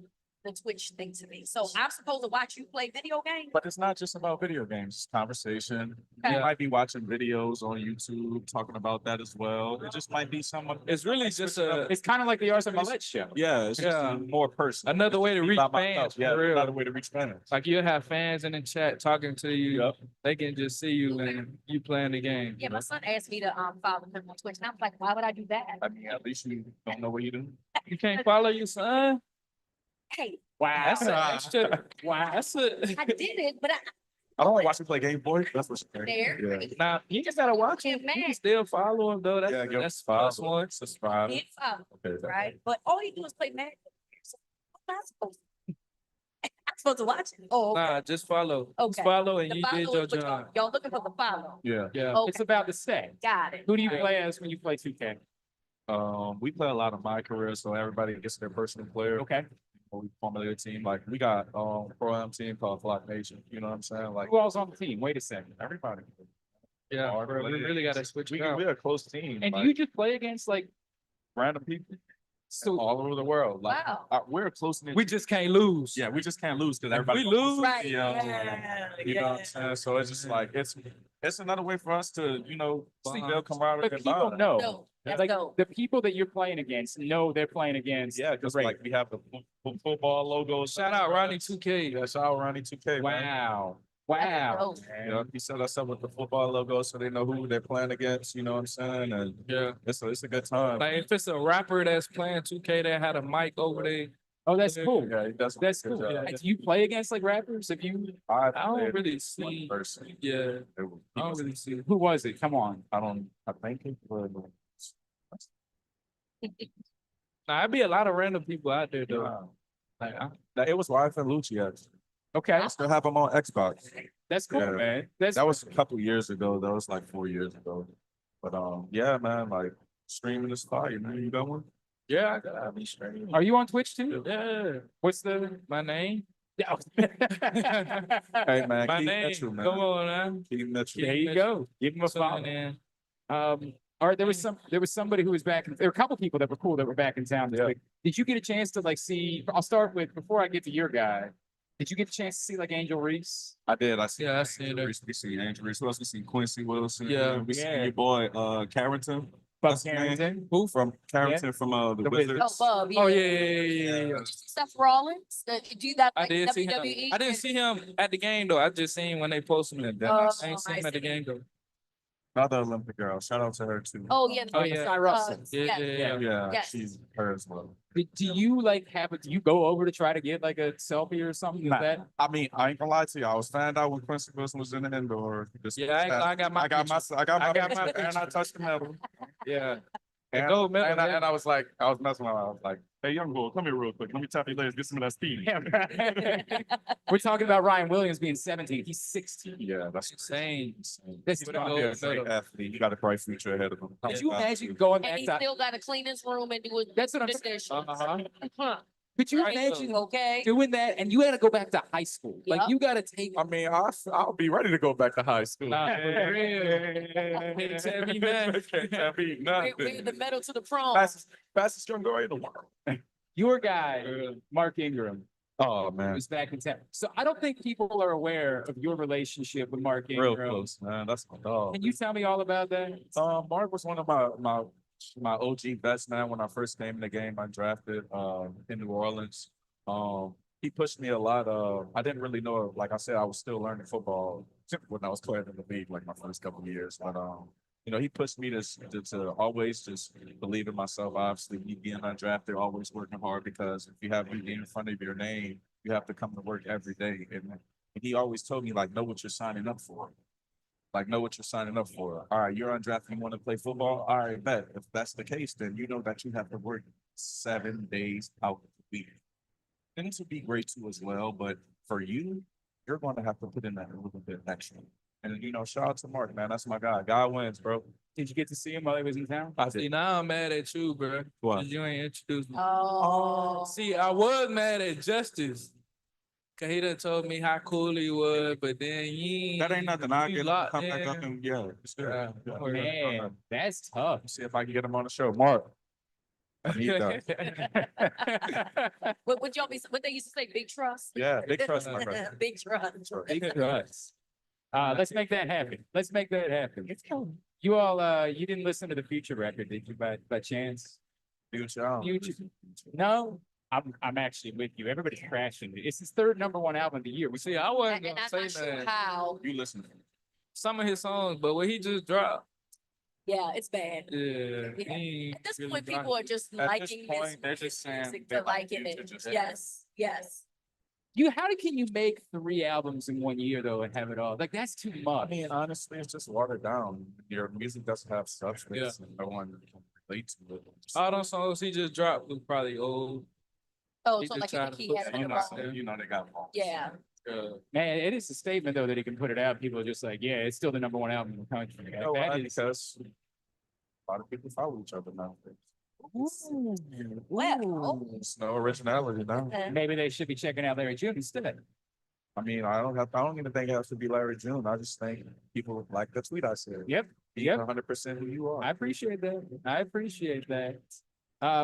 the Twitch thing to me. So I'm supposed to watch you play video games? but it's not just about video games. It's conversation. Okay. You might be watching videos on YouTube talking about that as well. It just might be someone. It's really just a It's kind of like the Arthur Maulet Show. Yeah, it's just Yeah. more personal. another way to Be reach by myself. fans. Yeah, For real. another way to reach fans. Like you'll have fans in the chat talking to you. Yep. They can just see you and you playing the game. Yeah, my son asked me to follow him on Twitch, and I was like, why would I do that? I mean, at least you don't know what you do. You can't follow your son. Hey, Wow. That's an extra. Wow. That's a. I did it, but I don't want to watch you play Game Boy. That's what you're there. Yeah. Nah, you just gotta watch him. Get You can mad. still follow him though. That's Yeah, give that's follow, plus one. subscribe. It's Okay, right? But all you do is play Madden. So what am I supposed to? I'm supposed to watch it. Oh, okay. Nah, just follow. Just Okay. follow and The you did follow your is what job. y'all looking for the follow. Yeah. Yeah. Okay, It's about the set. got it. Who do you All right. play as when you play 2K? We play a lot of my career, so everybody gets their personal player. Okay. We formulate a team. Like we got pro-am team called Flock Nation. You know what I'm saying? Like Who else on the team? Wait a second. everybody. Yeah, Hard bro, we players. really gotta switch it up. We're a close team. And do like, you just play against like random people so all over the world? Like Wow. we're a close knit. We just can't lose. Yeah, we just can't lose because If everybody we lose, Right. You know what I'm saying? So it's just like it's another way for us to see Uh-huh. build camaraderie. but and people bond. know. No, let's Like go. the people that you're playing against know they're playing against. Yeah, because the like we have the football logos. shout out Ronnie 2K. Yeah, shout out Ronnie 2K. man. Wow. That's Wow. dope. You know, he set us up with the football logo so they know who they're playing against. You know what I'm saying? And Yeah. it's a good time. Like if it's a rapper that's playing 2K that had a mic over there, Oh, that's cool. Yeah, that's That's cool. Yeah. Do you play against like rappers? If you, I don't really see. one person. Yeah, It was- I don't really see. who was it? Come on. I think it was. Nah, it'd be a lot of random people out there though. Like, It was Life and Lucci actually. Okay. I still have them on Xbox. That's cool, Yeah. man. That's That was a couple years ago. That was like 4 years ago. But yeah, man, like streaming is fire. Man, you got one? yeah, I be streaming. Are you on Twitch too? Yeah, What's the my name. Yeah. Hey man, My Keaton name. Mitchell, man. Come on, man. Keaton Mitchell. There you go. Give him a follow. Man. All right, there was somebody who was back. There were a couple people that were cool that were back in town this Yeah. week. Did you get a chance to like see? I'll start with before I get to your guy. Did you get a chance to see like Angel Reese? I did. I see. Yeah, I seen her. We see Andrew Reese. Who else? We see Quincy Wilson. Yeah. We see Yeah. your boy Carrington. Buck What's his name? Carrington. Who from Carrington from the The Wizards? Wizards. Oh, Bub, yeah. Oh yeah. Seth Rollins, do that I like did see him. WWE. I didn't see him at the game though. I just seen when they posted him. Yeah, Oh, I ain't seen him I at the see. game though. Another Olympic girl. Shout out to her too. Oh, yeah. Oh, yeah. Sky Russell. Yeah, yes. yeah, yeah. Yeah, Yes. she's her as well. Do you like do you go over to try to get like a selfie or something? Is Nah. that I mean, I ain't gonna lie to you. I was found out when Quincy Wilson was in the indoor. Yeah, I got my I got my picture. I got my I got picture, my and I touched the medal. Yeah. And, gold medal, and, I, yeah. and I was like, I was messing around. I was like, hey, young boy, come here real quick. Let me tap your legs, get some of that speed. Yeah, right. We're talking about Ryan Williams being 17. He's 16. Yeah, that's Insane. That's He's gonna be a great athlete. You got a bright future ahead of him. Could you imagine going And back he to? still got to clean his room and do it. That's what I'm the saying. dishes. Uh-huh. Could you Right. imagine Okay. doing that? And you had to go back to high school. Like Yup. you got to take. I mean, I'll be ready to go back to high school. Nah, for real. Can't tell me nothing. Can't tell me We're nothing. the medal to the prom. Fastest young girl in the world. Your guy, Mark Ingram, Oh man, was back in town. So I don't think people are aware of your relationship with Mark real Ingram. close, man. That's my dog. Can you tell me all about that? Mark was one of my OG vets, man. When I first came in the game, I drafted in New Orleans. He pushed me a lot. I didn't really know, like I said, I was still learning football when I was playing in the league, like my first couple of years. But he pushed me to always just believe in myself. Obviously, me being undrafted, always working hard, because if you have me in front of your name, you have to come to work every day. And he always told me, like, know what you're signing up for. Like, know what you're signing up for. All right, you're undrafted, you want to play football? All right, bet. If that's the case, then you know that you have to work 7 days out of the week. And to be great too as well, but for you, you're going to have to put in that a little bit extra. And shout out to Mark, man. That's my guy. God wins, bro. Did you get to see him while he was in town? I See, did. now I'm mad at you, bro. What? 'Cause you ain't introduced me. Oh. See, I was mad at Justice. Cause he done told me how cool he was, but then you That ain't nothing. I'll you get him to locked come back up in. and it's good. Yeah. Man, that's tough. See if I can get him on the show. Mark. I need that. What y'all be, what they used to say, big trust? Yeah, big trust, my brother. Big trust. Big trust. Let's make that happen. Let's make that happen. You all, you didn't listen to the Future record, did you, by chance? Future. Future. No, I'm actually with you. Everybody's crashing it. It's his third #1 album of the year. We See, I wasn't And gonna I'm say not sure that. how. You listen. Some of his songs, but what he just dropped, Yeah, it's bad. yeah. Yeah. he At this really point, rocked people it. are just At this liking point, his they're just saying music they for like liking Future it. just- Yes, yes. How can you make 3 albums in 1 year though and have it all? Like that's too I much. mean, honestly, it's just watered down. Your music doesn't have substance, and no one can relate to it. All those songs he just dropped was probably old. Oh, He so just like trying if to he put had it in You the know, wrong. they got faults. Yeah. Man, it is a statement though that he can put it out. People are just like, yeah, it's still the #1 album in the country. You know Like, why? that is- Because a lot of people follow each other now. Well. It's no originality now. Maybe they should be checking out Larry June instead. I mean, I don't even think it has to be Larry June. I just think people like the tweet I said. Yep. Be Yep. 100% who you are. I appreciate that. I appreciate that.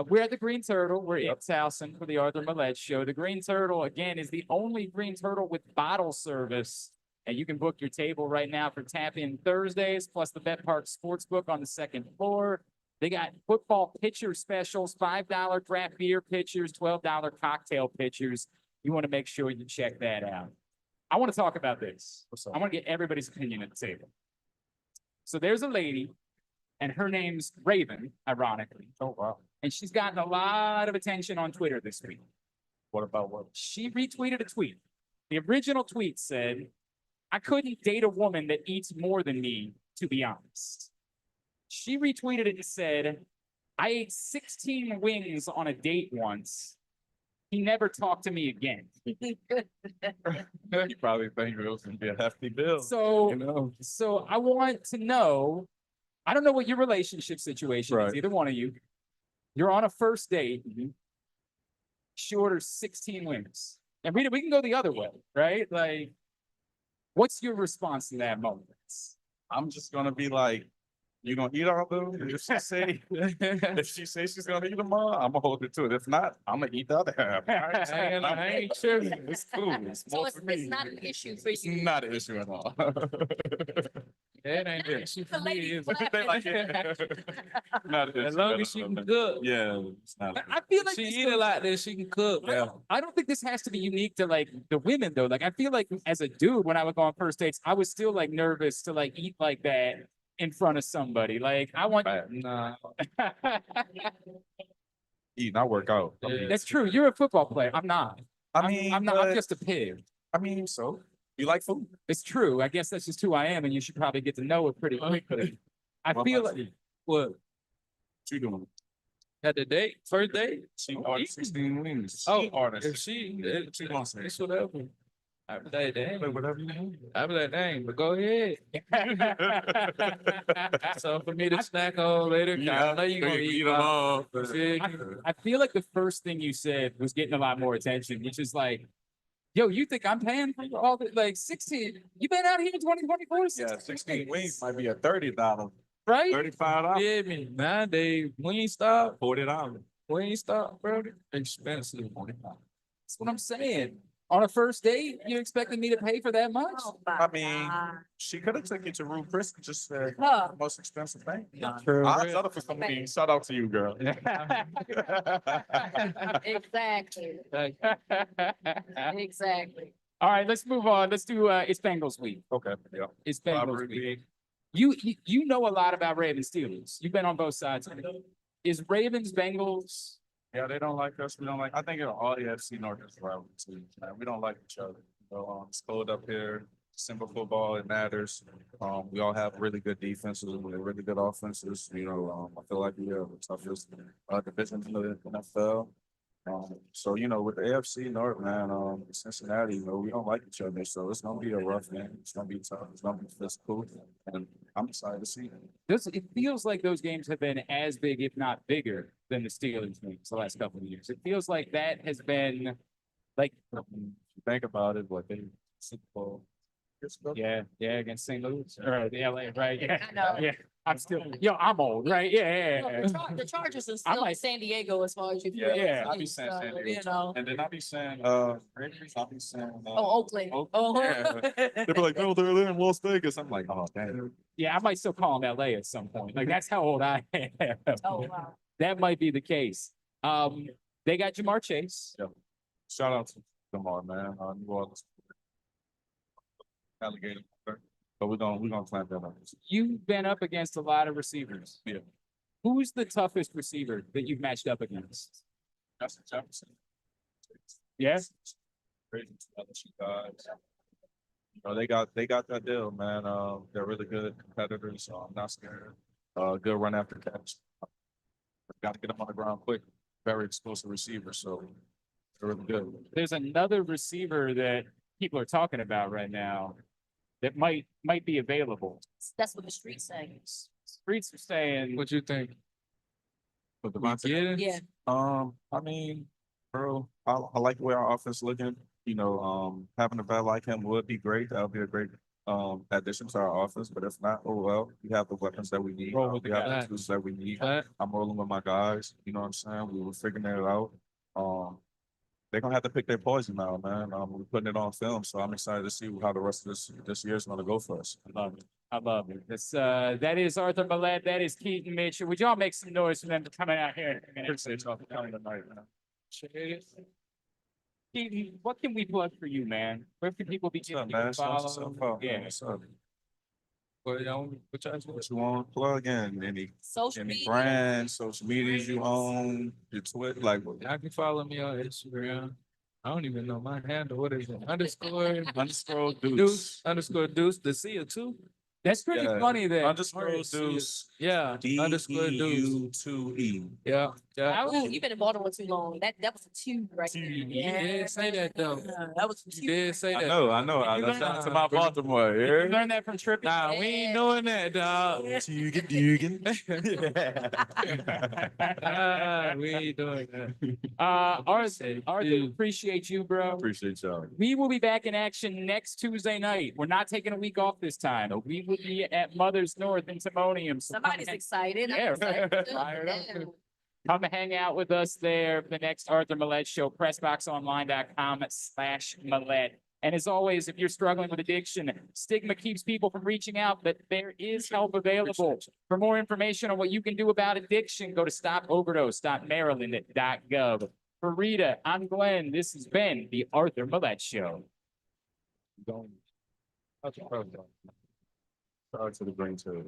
We're at the Greene Turtle. We're in Towson for the Arthur Maulet Show. The Greene Turtle, again, is the only Greene Turtle with bottle service. And you can book your table right now for tap-in Thursdays, plus the Bet Park Sportsbook on the 2nd floor. They got football pitcher specials, $5 draft beer pitchers, $12 cocktail pitchers. You want to make sure you check that out. I want to talk about this. What's up? I want to get everybody's opinion at the table. So there's a lady, and her name's Raven, ironically. Oh, wow. And she's gotten a lot of attention on Twitter this week. What about what? She retweeted a tweet. The original tweet said, I couldn't date a woman that eats more than me, to be honest. She retweeted it and said, I ate 16 wings on a date once. He never talked to me again. You probably think it was going to be a hefty bill. So, so I want to know, I don't know what your relationship situation is, Right. either one of you. You're on a first date. She orders 16 wings. And we can go the other way, right? Like, what's your response to that moment? I'm just going to be like, you gonna eat all of them? If she say, she's gonna eat them all, I'm gonna hold it to it. If not, I'm gonna eat the other half. I ain't sure. It's cool. It's So more it's for me. not an issue for It's you. not an issue at all. That ain't the issue The for me. lady Is They like it. Not an as issue long at as she all. can cook. Yeah, it's not. I feel like She this eat a goes- lot, then she can cook. Yeah. I don't think this has to be unique to like the women though. Like I feel like as a dude, when I would go on first dates, I was still like nervous to like eat like that in front of somebody. Like I want. Nah. Eating, I work out. I mean, That's true. You're a football player. I'm not. I mean, I'm not. I'm but- just a pig. I mean, so you like food? It's true. I guess that's just who I am, and you should probably get to know it pretty quickly. I What feel about like you? What? What you doing? At the date? First date? She ordered 16 wings. Oh, She ordered if she, What you gonna say? it's whatever. I be like, dang. Whatever you want. I be like, dang, but go ahead. So for me to snack on later, 'cause I know you gonna eat them them all. I feel like the first thing you said was getting a lot more attention, which is like, yo, you think I'm paying for all the like 16? You been out here in 2024? Yeah, 16 wings might be a $30, right? $35, Yeah, me. Nowadays, Wingstop, $40. Wingstop, bro, expensive. That's what I'm saying. On a first date, you expected me to pay for that much? Oh my I mean, God. she could have took you to Root Chris and just said Huh. the most expensive thing. True. I'll settle for some wings. Shout out to you, girl. Exactly. Like, Exactly. All right, let's move on. Let's do it's Bengals week. Okay, yeah. It's Bengals Robbery week. week. You know a lot about Ravens Steelers. You've been on both sides. Is Ravens Bengals? Yeah, they don't like us. We don't like. I think all the FC North is rivalry too. Man. We don't like each other. It's cold up here. Simple football, it matters. We all have really good defenses and really good offenses. I feel like we have the toughest division in the NFL. So, you know, with the AFC North, man, Cincinnati, you know, we don't like each other. So it's gonna be a rough game. It's gonna be tough. It's gonna be physical. And I'm excited to see it. It feels like those games have been as big, if not bigger, than the Steelers games the last couple of years. It feels like that has been like, If you think about it, what they Super Bowl. yeah, against St. Louis or the LA, right? Yeah, I know. yeah. I'm old, right? Yeah. The Chargers are I still might- in San Diego as far as you. Yeah, I be saying San Diego, You know. And then I be saying, Raiders, I be saying, Oh, Oakland. Oakland, yeah. They be like, no, they're in Las Vegas. I'm like, oh, damn. Yeah, I might still call him LA at some point. Like that's how old I am. Oh, wow. That might be the case. They got Jamar Chase. Shout out to Lamar, man. New Orleans. Alligator. But we're gonna clamp that up. You've been up against a lot of receivers. Yeah. Who's the toughest receiver that you've matched up against? Justin Jefferson. Yeah. Crazy LSU guys. You know, they got that deal, man. They're really good competitors, so I'm not scared. Good run after catch. Got to get them on the ground quick. Very explosive receiver, so they're really good. There's another receiver that people are talking about right now that might be available. That's what the streets say. Streets are saying, What you think? But We get it? Yeah. I mean, bro, I like the way our offense looking. You know, having a guy like him would be great. That would be a great addition to our offense. But if not, oh well, we have the weapons that we need. Roll with We the have guys. the tools that we need. But I'm rolling with my guys. You know what I'm saying? We were figuring it out. They're gonna have to pick their poison now, man. We're putting it on film, so I'm excited to see how the rest of this year is gonna go for us. I love it. I love it. That is Arthur Maulet. That is Keaton Mitchell. Would y'all make some noise for them coming out here? Appreciate y'all for coming tonight, man. Keaton, what can we plug for you, man? Where can people be What's up, giving you a man? Shout out yourself follow? out, man. Yeah. What's up? what y'all What you want to plug in? Social Any media. brands, social medias you own, your Twitter, like what? y'all can follow me on Instagram. I don't even know my handle. What is it? Underscore Underscore Deuce. Deuce. Underscore Deuce. The C or two? That's pretty Yeah. funny that Underscore Deuce. Yeah. Underscore Deuce. DEU2E. Yeah. Yeah. Oh, you've been in Baltimore too long. That was a two right there. You did say that though. That was a You two. did say I that. know. I You shout learned out to my Baltimore. you Yeah. learned that from Trippy. Nah, we ain't doing that, dog. Dugan. We ain't doing that. Arthur, appreciate you, bro. Appreciate y'all. We will be back in action next Tuesday night. We're not taking a week off this time. We will be at Mother's North in Timonium. So Somebody's excited. I'm Yeah. excited too. Fired up. Yeah. come hang out with us there for the next Arthur Maulet Show, pressboxonline.com/Maulet. And as always, if you're struggling with addiction, stigma keeps people from reaching out, but there is help available. For more information on what you can do about addiction, go to stopoverdose.maryland.gov. For Reeta, I'm Glenn. This has been the Arthur Maulet Show. Shout out to the Greene Turtle.